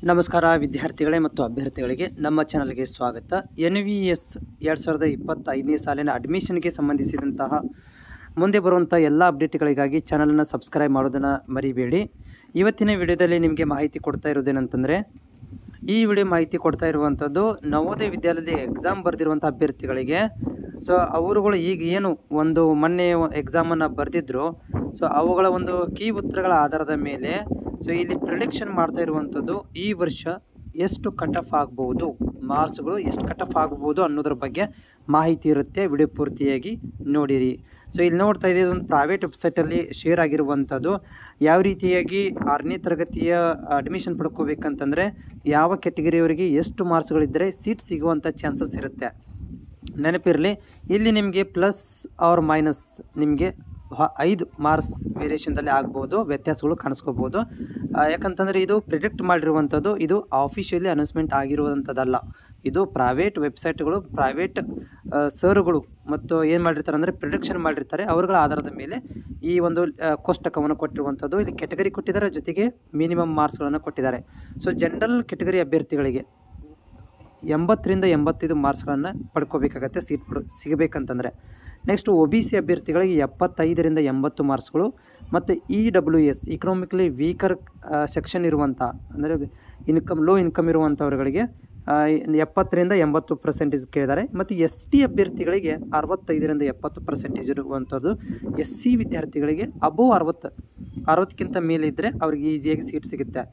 ನಮಸ್ಕಾರ ವಿದ್ಯಾರ್ಥಿಗಳೇ ಮತ್ತು ಅಭ್ಯರ್ಥಿಗಳಿಗೆ ನಮ್ಮ ಚಾನಲ್ಗೆ ಸ್ವಾಗತ. NVS 2025ನೇ ಸಾಲಿನ ಅಡ್ಮಿಷನ್ಗೆ ಸಂಬಂಧಿಸಿದಂತಹ ಮುಂದೆ ಬರುವಂಥ ಎಲ್ಲ ಅಪ್ಡೇಟ್ಗಳಿಗಾಗಿ ಚಾನಲನ್ನು ಸಬ್ಸ್ಕ್ರೈಬ್ ಮಾಡೋದನ್ನು ಮರಿಬೇಡಿ. ಇವತ್ತಿನ ವಿಡಿಯೋದಲ್ಲಿ ನಿಮಗೆ ಮಾಹಿತಿ ಕೊಡ್ತಾ ಇರೋದೇನಂತಂದರೆ, ಈ ವಿಡಿಯೋ ಮಾಹಿತಿ ಕೊಡ್ತಾ ಇರುವಂಥದ್ದು ನವೋದಯ ವಿದ್ಯಾಲಯದ ಎಕ್ಸಾಮ್ ಬರೆದಿರುವಂಥ ಅಭ್ಯರ್ಥಿಗಳಿಗೆ. ಸೊ ಅವರುಗಳು ಈಗ ಏನು ಒಂದು ಮೊನ್ನೆ ಎಕ್ಸಾಮನ್ನು ಬರೆದಿದ್ರು, ಸೊ ಅವುಗಳ ಒಂದು ಕೀ ಉತ್ತರಗಳ ಆಧಾರದ ಮೇಲೆ ಸೊ ಇಲ್ಲಿ ಪ್ರಿಡಿಕ್ಷನ್ ಮಾಡ್ತಾ ಇರುವಂಥದ್ದು ಈ ವರ್ಷ ಎಷ್ಟು ಕಟ್ ಆಫ್ ಆಗ್ಬೋದು, ಮಾರ್ಕ್ಸ್ಗಳು ಎಷ್ಟು ಕಟ್ ಆಫ್ ಆಗ್ಬೋದು ಅನ್ನೋದ್ರ ಬಗ್ಗೆ ಮಾಹಿತಿ ಇರುತ್ತೆ. ವಿಡಿಯೋ ಪೂರ್ತಿಯಾಗಿ ನೋಡಿರಿ. ಸೊ ಇಲ್ಲಿ ನೋಡ್ತಾ ಇದ್ದೀವಿ, ಒಂದು ಪ್ರೈವೇಟ್ ವೆಬ್ಸೈಟಲ್ಲಿ ಶೇರ್ ಆಗಿರುವಂಥದ್ದು. ಯಾವ ರೀತಿಯಾಗಿ 6ನೇ ತರಗತಿಯ ಅಡ್ಮಿಷನ್ ಪಡ್ಕೋಬೇಕಂತಂದರೆ ಯಾವ ಕ್ಯಾಟಗರಿಯವರಿಗೆ ಎಷ್ಟು ಮಾರ್ಕ್ಸ್ಗಳಿದ್ದರೆ ಸೀಟ್ ಸಿಗುವಂಥ ಚಾನ್ಸಸ್ ಇರುತ್ತೆ. ನೆನಪಿರಲಿ, ಇಲ್ಲಿ ನಿಮಗೆ ಪ್ಲಸ್ ಆರ್ ಮೈನಸ್ ನಿಮಗೆ 5 ಮಾರ್ಕ್ಸ್ ವೇರಿಯೇಷನ್ದಲ್ಲಿ ಆಗ್ಬೋದು, ವ್ಯತ್ಯಾಸಗಳು ಕಾಣಿಸ್ಕೋಬೋದು. ಯಾಕಂತಂದರೆ ಇದು ಪ್ರಿಡಿಕ್ಟ್ ಮಾಡಿರುವಂಥದ್ದು, ಇದು ಆಫಿಷಿಯಲಿ ಅನೌನ್ಸ್ಮೆಂಟ್ ಆಗಿರುವಂಥದ್ದಲ್ಲ. ಇದು ಪ್ರೈವೇಟ್ ವೆಬ್ಸೈಟ್ಗಳು, ಪ್ರೈವೇಟ್ ಸರ್ಗಳು ಮತ್ತು ಏನು ಮಾಡಿರ್ತಾರೆ ಅಂದರೆ ಪ್ರಿಡಿಕ್ಷನ್ ಮಾಡಿರ್ತಾರೆ. ಅವರುಗಳ ಆಧಾರದ ಮೇಲೆ ಈ ಒಂದು ಕೋಷ್ಟಕವನ್ನು ಕೊಟ್ಟಿರುವಂಥದ್ದು. ಇಲ್ಲಿ ಕ್ಯಾಟಗರಿ ಕೊಟ್ಟಿದ್ದಾರೆ, ಜೊತೆಗೆ ಮಿನಿಮಮ್ ಮಾರ್ಕ್ಸ್ಗಳನ್ನು ಕೊಟ್ಟಿದ್ದಾರೆ. ಸೊ ಜನರಲ್ ಕ್ಯಾಟಗರಿ ಅಭ್ಯರ್ಥಿಗಳಿಗೆ 80ರಿಂದ 85 ಮಾರ್ಕ್ಸ್ಗಳನ್ನು ಪಡ್ಕೋಬೇಕಾಗತ್ತೆ ಸೀಟ್ ಸಿಗಬೇಕಂತಂದರೆ. ನೆಕ್ಸ್ಟ್ OBC ಅಭ್ಯರ್ಥಿಗಳಿಗೆ 75ರಿಂದ 80 ಮಾರ್ಕ್ಸ್ಗಳು, ಮತ್ತು EWS ಇಕನಾಮಿಕಲಿ ವೀಕರ್ ಸೆಕ್ಷನ್ ಇರುವಂಥ ಅಂದರೆ ಲೋ ಇನ್ಕಮ್ ಇರುವಂಥವ್ರುಗಳಿಗೆ 70ರಿಂದ 80% ಕೇಳಿದ್ದಾರೆ. ಮತ್ತು ST ಅಭ್ಯರ್ಥಿಗಳಿಗೆ 65ರಿಂದ 70% ಇರುವಂಥದ್ದು. SC ವಿದ್ಯಾರ್ಥಿಗಳಿಗೆ ಅಬೋವ್ 60ಕ್ಕಿಂತ ಮೇಲೆ ಇದ್ದರೆ ಅವ್ರಿಗೆ ಈಸಿಯಾಗಿ ಸೀಟ್ ಸಿಗುತ್ತೆ.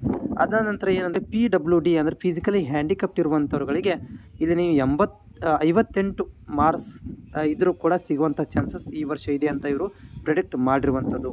ಅದಾದ ನಂತರ ಏನಂದರೆ PWD ಅಂದರೆ ಫಿಸಿಕಲಿ ಹ್ಯಾಂಡಿಕ್ಯಾಪ್ಟ್ ಇರುವಂಥವ್ರುಗಳಿಗೆ ಇಲ್ಲಿ ನೀವು 58 ಮಾರ್ಕ್ಸ್ ಇದ್ದರೂ ಕೂಡ ಸಿಗುವಂಥ ಚಾನ್ಸಸ್ ಈ ವರ್ಷ ಇದೆ ಅಂತ ಇವರು ಪ್ರಿಡಿಕ್ಟ್ ಮಾಡಿರುವಂಥದ್ದು.